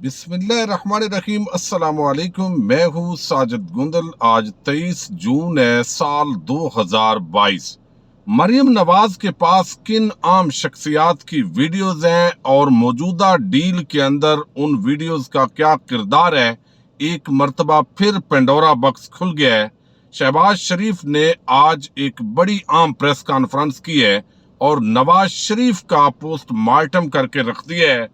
बिस्मिल्लाहिर्रहमानिर्रहीम। अस्सलाम वालेकुम। मैं हूँ साजिद गुंदल। आज 23 जून है, साल 2022। मरियम नवाज के पास किन आम शख्सियात की वीडियोस हैं और मौजूदा डील के अंदर उन वीडियोस का क्या किरदार है, एक मर्तबा फिर पेंडोरा बॉक्स खुल गया है। शहबाज शरीफ ने आज एक बड़ी आम प्रेस कॉन्फ्रेंस की है और नवाज शरीफ का पोस्टमार्टम करके रख दिया है।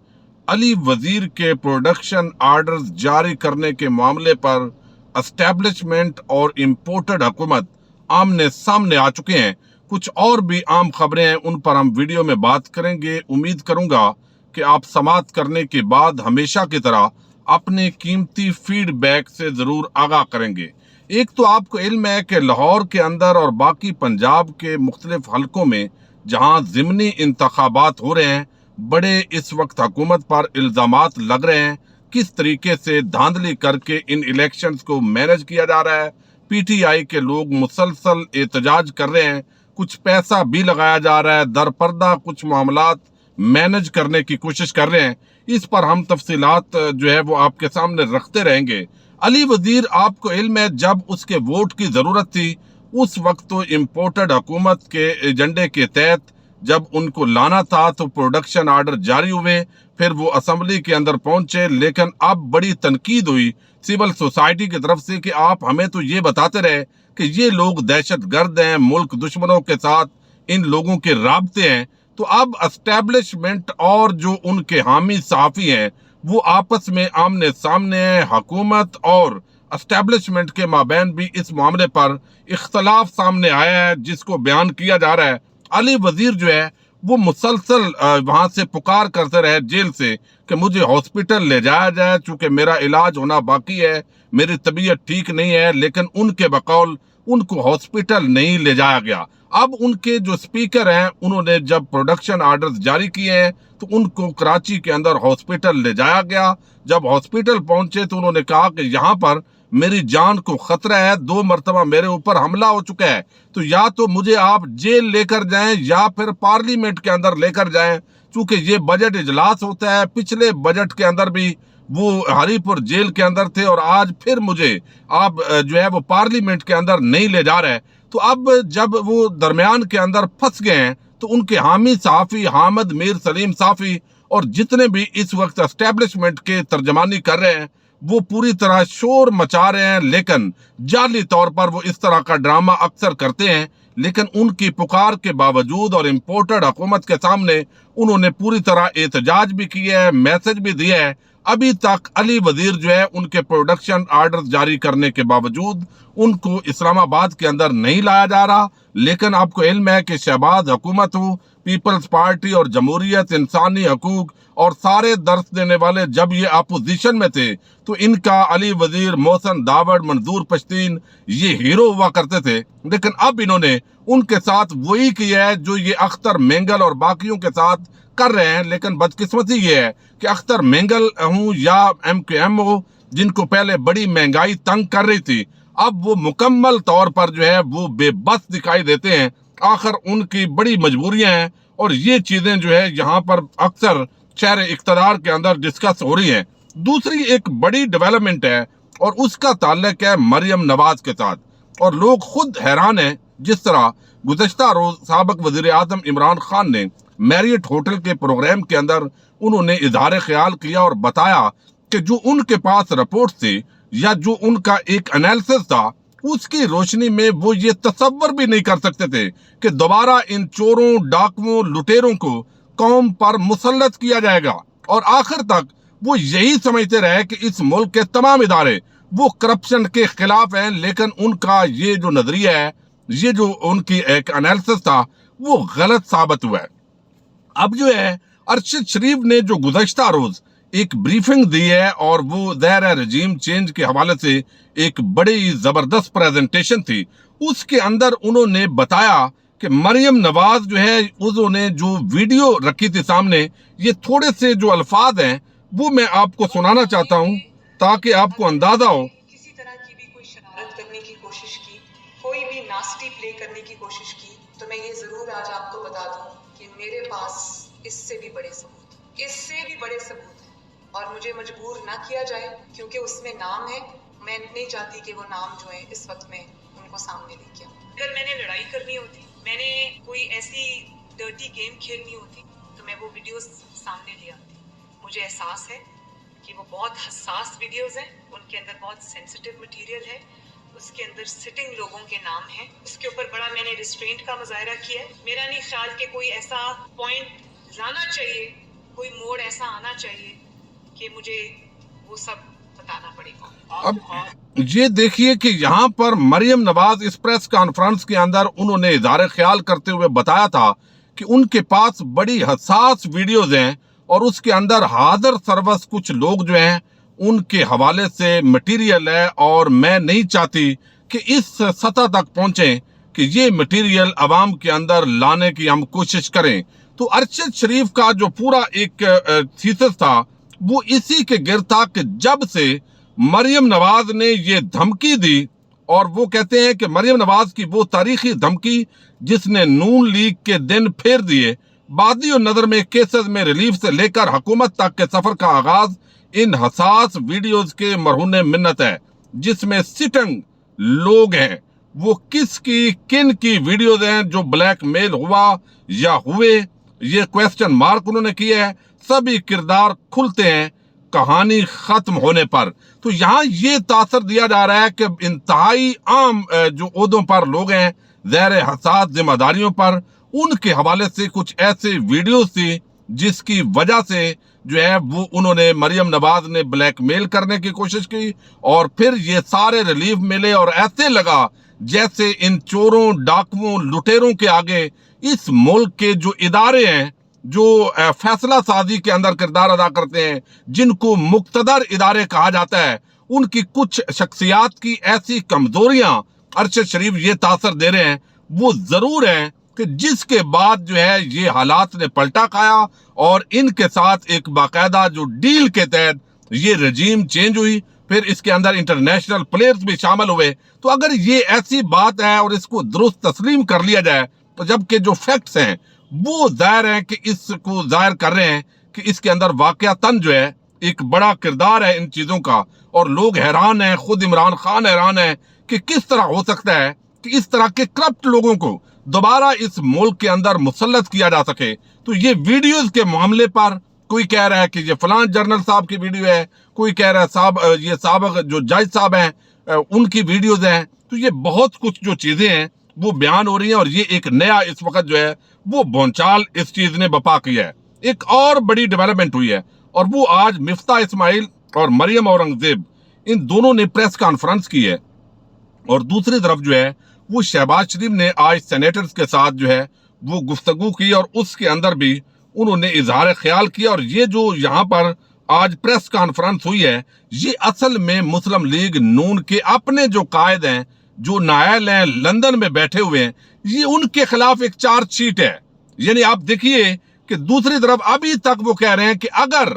अली वजीर के प्रोडक्शन आर्डर्स जारी करने के मामले पर एस्टेब्लिशमेंट और इम्पोर्टेड हुकूमत आमने सामने आ चुके हैं। कुछ और भी आम खबरें हैं, उन पर हम वीडियो में बात करेंगे। उम्मीद करूंगा कि आप समाअत करने के बाद हमेशा की तरह अपने कीमती फीडबैक से जरूर आगाह करेंगे। एक तो आपको इल्म है कि लाहौर के अंदर और बाकी पंजाब के मुख्तलिफ हलकों में जहां ज़िमनी इंतखाबात हो रहे हैं, बड़े इस वक्त हुकूमत पर इल्जामात लग रहे हैं किस तरीके से धांधली करके इन इलेक्शंस को मैनेज किया जा रहा है। पीटीआई के लोग मुसलसल एहतजाज कर रहे हैं, कुछ पैसा भी लगाया जा रहा है, दरपर्दा कुछ मामलात मैनेज करने की कोशिश कर रहे हैं। इस पर हम तफसीलात जो है वो आपके सामने रखते रहेंगे। अली वजीर, आपको इल्म है जब उसके वोट की जरूरत थी उस वक्त तो इम्पोर्टेड हुकूमत के एजेंडे के तहत जब उनको लाना था तो प्रोडक्शन आर्डर जारी हुए, फिर वो असेंबली के अंदर पहुंचे। लेकिन अब बड़ी तनकीद हुई सिविल सोसाइटी की तरफ से कि आप हमें तो ये बताते रहे कि ये लोग दहशत गर्द हैं, मुल्क दुश्मनों के साथ इन लोगों के राब्ते हैं। तो अब एस्टेब्लिशमेंट और जो उनके हामी सहाफी हैं वो आपस में आमने सामने हैं। हुकूमत और एस्टेब्लिशमेंट के माबैन भी इस मामले पर इख्तलाफ सामने आया है, जिसको बयान किया जा रहा है। अली वजीर जो है वो मुसलसल वहां से पुकार करते रहे जेल से कि मुझे हॉस्पिटल ले जाया जाए, चूंकि मेरा इलाज होना बाकी है, मेरी तबीयत ठीक नहीं है। लेकिन उनके बकौल उनको हॉस्पिटल नहीं ले जाया गया। अब उनके जो स्पीकर हैं उन्होंने जब प्रोडक्शन आर्डर्स जारी किए हैं तो उनको कराची के अंदर हॉस्पिटल ले जाया गया। जब हॉस्पिटल पहुंचे तो उन्होंने कहा कि यहाँ पर मेरी जान को खतरा है, 2 मरतबा मेरे ऊपर हमला हो चुका है, तो या तो मुझे आप जेल लेकर जाएं या फिर पार्लियामेंट के अंदर लेकर जाएं। चूंकि ये बजट इजलास होता है, पिछले बजट के अंदर भी वो हरीपुर जेल के अंदर थे और आज फिर मुझे आप जो है वो पार्लियामेंट के अंदर नहीं ले जा रहे। तो अब जब वो दरमियान के अंदर फंस गए हैं तो उनके हामी साफी हामिद मीर सलीम साफी और जितने भी इस वक्त एस्टेब्लिशमेंट के तर्जमानी कर रहे हैं वो पूरी तरह शोर मचा रहे हैं। लेकिन जाली तौर पर वो इस तरह का ड्रामा अक्सर करते हैं। लेकिन उनकी पुकार के बावजूद और इम्पोर्टेड हुकूमत के सामने उन्होंने पूरी तरह एहतजाज भी किया है, मैसेज भी दिया है। अभी तक अली वजीर जो है उनके प्रोडक्शन आर्डर जारी करने के बावजूद उनको इस्लामाबाद के अंदर नहीं लाया जा रहा। लेकिन आपको इल्म है कि शहबाज हुकूमत हो, पीपल्स पार्टी और जमहूरियत, इंसानी हकूक और सारे दर्स देने वाले जब ये अपोजिशन में थे तो इनका अली वजीर, मोहसन दावड़, मंजूर पश्तीन ये हीरो हुआ करते थे। लेकिन अब इन्होंने उनके साथ वही किया है जो ये अख्तर मेंगल और बाकियों के साथ कर रहे हैं। लेकिन बदकिस्मती ये है कि अख्तर मेंगल हूं या MQM हो, जिनको पहले बड़ी महंगाई तंग कर रही थी, अब वो मुकम्मल तौर पर जो है वो बेबस दिखाई देते हैं। आखिर उनकी बड़ी मजबूरियां हैं और ये चीजें जो है यहाँ पर अक्सर शहर इख्तदार के अंदर डिस्कस हो रही हैं। दूसरी एक बड़ी डेवलपमेंट है और उसका ताल्लुक है मरियम नवाज के साथ, और लोग खुद हैरान हैं जिस तरह गुज़श्ता रोज साबिक वजीर आजम इमरान खान ने मैरियट होटल के प्रोग्राम के अंदर उन्होंने इजहार ख्याल किया और बताया कि जो उनके पास रिपोर्ट थी या जो उनका एक एनालिसिस था उसकी रोशनी में वो ये तसव्वुर भी नहीं कर सकते थे कि दोबारा इन चोरों, डाकुओं, लुटेरों को कौम पर मुसल्लत किया जाएगा। और आखिर तक वो यही समझते रहे कि इस मुल्क के तमाम इदारे वो करप्शन के खिलाफ हैं। लेकिन उनका ये जो नजरिया है, ये जो उनकी एक एनालिसिस था, वो गलत साबित हुआ है। अब जो है अरशद शरीफ ने जो गुज़श्ता रोज एक ब्रीफिंग दी है और वो ज़ाहिर है रजीम चेंज के हवाले से एक बड़ी जबरदस्त प्रेजेंटेशन थी, उसके अंदर उन्होंने बताया कि मरियम नवाज जो है उन्होंने जो वीडियो रखी थी सामने, ये थोड़े से जो अल्फाज हैं वो मैं आपको सुनाना चाहता हूँ ताकि आपको अंदाजा हो। किसी तरह की भी कोई शरारत करने की कोशिश की, कोई भी नास्टी प्ले करने की कोशिश की, तो मैं ये जरूर आज आपको बता दूं कि मेरे पास इससे भी बड़े सबूत हैं। और मुझे मजबूर ना किया जाए क्योंकि उसमें नाम है। मैं नहीं चाहती कि वो नाम जो है इस वक्त में उनको सामने लेके आऊं। अगर मैंने लड़ाई करनी होती, मैंने कोई ऐसी डर्टी गेम खेलनी होती तो मैं वो वीडियोस सामने ले आती। मुझे एहसास है कि वो बहुत हसास वीडियोस हैं, उनके अंदर बहुत सेंसिटिव मटेरियल है, उसके अंदर सिटिंग लोगों के नाम हैं, उसके ऊपर बड़ा मैंने रिस्ट्रेंट का मुजाहरा किया है। मेरा नहीं ख्याल कि कोई ऐसा पॉइंट लाना चाहिए, कोई मोड़ ऐसा आना चाहिए कि मुझे वो सब बताना पड़ेगा। अब ये देखिए कि यहाँ पर मरियम नवाज इस प्रेस कॉन्फ्रेंस के अंदर उन्होंने इज़हार ख्याल करते हुए बताया था कि उनके पास बड़ी हसास वीडियोज हैं और उसके अंदर हाजिर सर्वस कुछ लोग जो हैं उनके हवाले से मटेरियल है, और मैं नहीं चाहती कि इस सतह तक पहुंचे कि ये मटेरियल अवाम के अंदर लाने की हम कोशिश करें। तो अरशद शरीफ का जो पूरा एक थीसिस था वो इसी के गिर्द था कि जब से मरियम नवाज ने ये धमकी दी, और वो कहते हैं कि मरियम नवाज की वो तारीखी धमकी जिसने नून लीग के दिन फेर दिए, बादी और नजर में केसेस में रिलीफ से लेकर हुकूमत तक के सफर का आगाज इन हसास वीडियोस के मरहूने मिन्नत है, जिसमें सिटिंग लोग हैं। वो किसकी किन की वीडियोस हैं जो ब्लैकमेल हुआ या हुए, ये क्वेश्चन मार्क उन्होंने किए हैं। सभी किरदार खुलते हैं कहानी खत्म होने पर। तो यहाँ ये तासर दिया जा रहा है कि इंतहाई आम जो ओहदों पर लोग हैं, ज़ैर हसास जिम्मेदारियों पर, उनके हवाले से कुछ ऐसे वीडियोस थी जिसकी वजह से जो है वो उन्होंने मरियम नवाज ने ब्लैकमेल करने की कोशिश की, और फिर ये सारे रिलीफ मिले और ऐसे लगा जैसे इन चोरों, डाकुओं, लुटेरों के आगे इस मुल्क के जो इदारे हैं, जो फैसला साजी के अंदर किरदार अदा करते हैं, जिनको मुक्तदर इदारे कहा जाता है, उनकी कुछ शख्सियात की ऐसी कमजोरियां अरशद शरीफ ये तासर दे रहे हैं, वो जरूर है कि जिसके बाद जो है ये हालात ने पलटा खाया और इनके साथ एक बाकायदा जो डील के तहत ये रजीम चेंज हुई, फिर इसके अंदर इंटरनेशनल प्लेयर्स भी शामिल हुए। तो अगर ये ऐसी बात है और इसको दुरुस्त तस्लीम कर लिया जाए, तो जबकि जो फैक्ट्स हैं वो जाहिर है कि इसको जाहिर कर रहे हैं कि इसके अंदर वाकयातन जो है एक बड़ा किरदार है इन चीजों का, और लोग हैरान हैं, खुद इमरान खान हैरान है कि किस तरह हो सकता है कि इस तरह के करप्ट लोगों को दोबारा इस मुल्क के अंदर मुसल्लत किया जा सके। तो ये वीडियोस के मामले पर कोई कह रहा है कि ये फलां जनरल साहब की वीडियो है, कोई कह रहा है साहब ये साहब जो जज साहब हैं उनकी वीडियोस हैं। तो ये बहुत कुछ जो चीजें हैं वो बयान हो रही हैं, और ये एक नया इस वक्त जो है वो भौचाल इस चीज ने बपा किया है। एक और बड़ी डेवलपमेंट हुई है, और वो आज मिफ्ता इस्माइल और मरियम औरंगजेब इन दोनों ने प्रेस कॉन्फ्रेंस की है, और दूसरी तरफ जो है वो शहबाज शरीफ ने आज सेनेटर्स के साथ जो है वो गुफ्तगू की, और उसके अंदर भी उन्होंने इजहार ख्याल किया। और ये जो यहाँ पर आज प्रेस कॉन्फ्रेंस हुई है, ये असल में मुस्लिम लीग नून के अपने जो कायद हैं, जो नायल हैं, लंदन में बैठे हुए हैं, ये उनके खिलाफ एक चार्जशीट है। यानी आप देखिए कि दूसरी तरफ अभी तक वो कह रहे हैं कि अगर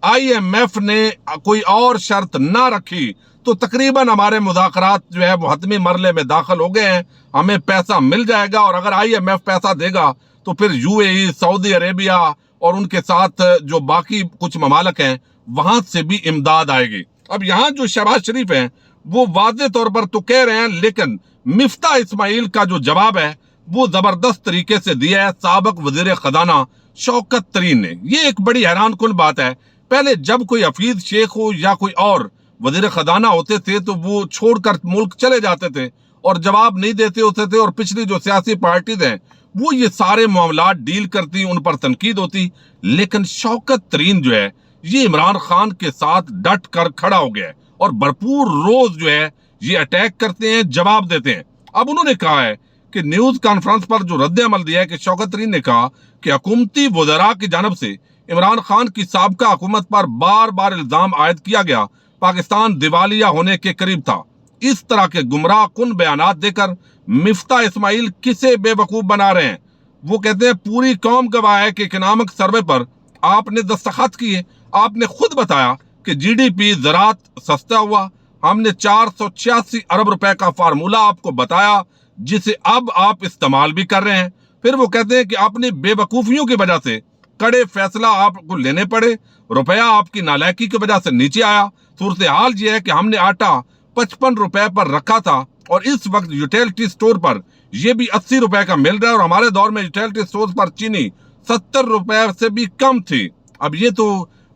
IMF ने कोई और शर्त ना रखी तो तकरीबन हमारे मुज़ाकरात जो है वो हतमी मरले में दाखिल हो गए हैं, हमें पैसा मिल जाएगा, और अगर IMF पैसा देगा तो फिर UAE, सऊदी अरेबिया और उनके साथ जो बाकी कुछ ममालक हैं वहां से भी इमदाद आएगी। अब यहाँ जो शहबाज शरीफ हैं वो वाज़े तौर पर तो कह रहे हैं, लेकिन मिफ्ता इस्माइल का जो जवाब है वो जबरदस्त तरीके से दिया है साबिक वजीर खजाना शौकत तरीन ने। ये एक बड़ी हैरान कुन बात है। पहले जब कोई हफीज शेख हो या कोई और वजीर खजाना होते थे तो वो छोड़कर मुल्क चले जाते थे और जवाब नहीं देते होते थे, और पिछली जो सियासी पार्टीज हैं वो ये सारे मामलात डील करती, उन पर तनकीद होती। लेकिन शौकत तरीन जो है ये इमरान खान के साथ डट कर खड़ा हो गया है और भरपूर रोज जो है ये अटैक करते हैं, जवाब देते हैं। अब उन्होंने कहा है कि न्यूज कॉन्फ्रेंस पर जो रद्द अमल दिया है कि शौकत तरीन ने कहा कि हुकूमती वज़रा की जानब से इमरान खान की साबका हुकूमत पर बार बार इल्जाम आयद किया गया, पाकिस्तान दिवालिया होने के करीब था। इस तरह के गुमराह कुन बयानात देकर मिफ्ता इस्माइल किसे बेवकूफ बना रहे हैं। वो कहते हैं पूरी कौम गवाह है कि इकोनॉमिक सर्वे पर आपने दस्तखत किए, आपने खुद बताया कि GDP ज़रात सस्ता हुआ, हमने 486 अरब रुपए का फार्मूला आपको बताया जिसे अब आप इस्तेमाल भी कर रहे हैं। फिर वो कहते हैं कि अपनी बेवकूफियों की वजह से कड़े फैसला आपको लेने पड़े। रुपया आपकी नालायकी की वजह से नीचे आया। सूरत हाल ये है कि हमने आटा 55 रुपए पर रखा था और इस वक्त यूटिलिटी स्टोर पर यह भी 80 रुपए का मिल रहा है, और हमारे दौर में यूटिलिटी स्टोर पर चीनी 70 रुपए से भी कम थी। अब ये तो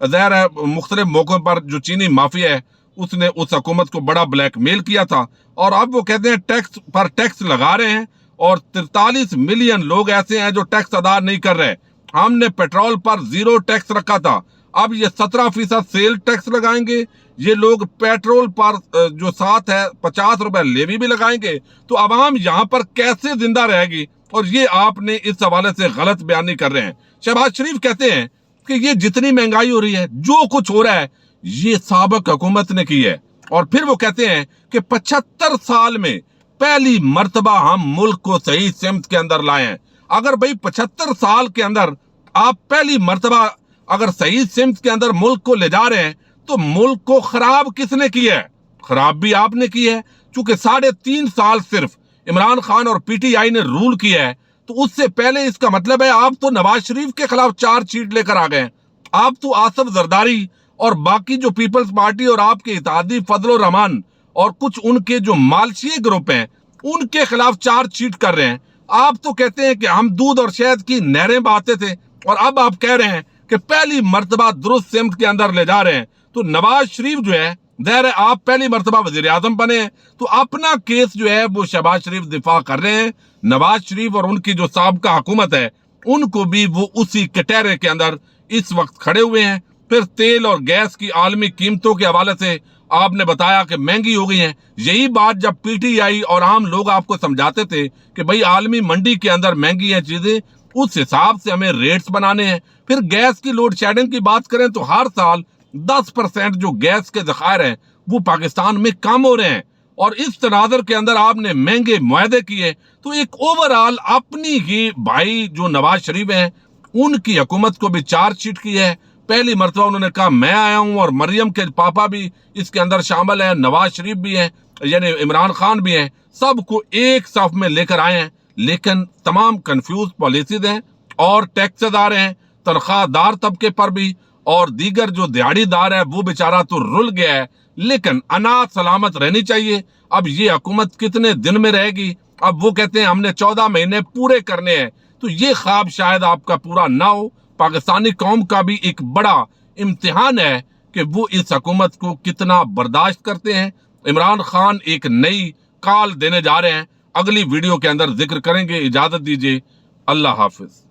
ज़ाहिर है मुख्तलिफ मौक़ों पर जो चीनी माफिया है उसने उस हुकूमत को बड़ा ब्लैकमेल किया था, और अब वो कहते हैं टैक्स पर टैक्स लगा रहे हैं, और 43 मिलियन लोग ऐसे हैं जो टैक्स अदा नहीं कर रहे। हमने पेट्रोल पर 0 टैक्स रखा था, अब ये 17% सेल टैक्स लगाएंगे। ये लोग पेट्रोल पर जो साथ है 50 रुपए लेवी भी लगाएंगे। तो अवाम यहाँ पर कैसे जिंदा रहेगी? और ये आपने इस हवाले से गलत बयानी कर रहे हैं। शहबाज शरीफ कहते हैं कि ये जितनी महंगाई हो रही है, जो कुछ हो रहा है, ये साबिक हुकूमत ने की है। और फिर वो कहते हैं कि 75 साल में पहली मर्तबा हम मुल्क को सही सिमत के अंदर लाए हैं। अगर भाई 75 साल के अंदर आप पहली मर्तबा अगर सही सिमत के अंदर मुल्क को ले जा रहे हैं, तो मुल्क को खराब किसने किया है? खराब भी आपने की है, चूंकि 3.5 साल सिर्फ इमरान खान और पीटीआई ने रूल किया है। तो उससे पहले इसका मतलब है आप तो नवाज शरीफ के खिलाफ चार्जशीट लेकर आ गए। आप तो आसिफ जरदारी और बाकी जो पीपल्स पार्टी और आपके इत्तेहादी फजल रहमान और कुछ उनके जो मालशीय ग्रुप हैं उनके खिलाफ चार्जशीट कर रहे हैं। आप तो कहते हैं कि हम दूध और शहद की नहरें बहाते थे, और अब आप कह रहे हैं कि पहली मर्तबा दुरुस्त सिमत के अंदर ले जा रहे हैं। तो नवाज शरीफ जो है, ज़ाहिर है आप पहली मर्तबा वज़ीर आज़म बने हैं, तो अपना केस जो है वो शहबाज शरीफ दिफा कर रहे हैं। नवाज शरीफ और उनकी जो साबका हुकूमत है उनको भी वो उसी कटहरे के अंदर इस वक्त खड़े हुए हैं। फिर तेल और गैस की आलमी कीमतों के हवाले से आपने बताया कि महंगी हो गई है। यही बात जब पीटीआई और आम लोग आपको समझाते थे कि भाई आलमी मंडी के अंदर महंगी है चीजें, उस हिसाब से हमें रेट्स बनाने हैं। फिर गैस की लोड शेडिंग की बात करें तो हर साल 10% जो गैस के ज़खायर हैं वो पाकिस्तान में कम हो रहे हैं, और इस तनाज़र के अंदर आपने महंगे मुआहदे किए। तो एक ओवरऑल अपनी ही भाई जो नवाज शरीफ हैं उनकी हुकूमत को भी चार्जशीट की है। पहली मरतबा उन्होंने कहा मैं आया हूं, और मरियम के पापा भी इसके अंदर शामिल है, नवाज शरीफ भी हैं, यानी इमरान खान भी हैं, सबको एक सफ में लेकर आए हैं। लेकिन तमाम कंफ्यूज पॉलिसीज हैं, और टैक्सेस आ रहे हैं तनख्वाहदार तबके पर भी, और दीगर जो दिहाड़ीदार है वो बेचारा तो रुल गया है। लेकिन अनाज सलामत रहनी चाहिए। अब ये हुकूमत कितने दिन में रहेगी? अब वो कहते हैं हमने 14 महीने पूरे करने हैं, तो ये ख्वाब शायद आपका पूरा ना हो। पाकिस्तानी कौम का भी एक बड़ा इम्तिहान है कि वो इस हुकूमत को कितना बर्दाश्त करते हैं। इमरान खान एक नई कॉल देने जा रहे हैं, अगली वीडियो के अंदर जिक्र करेंगे। इजाजत दीजिए, अल्लाह हाफिज।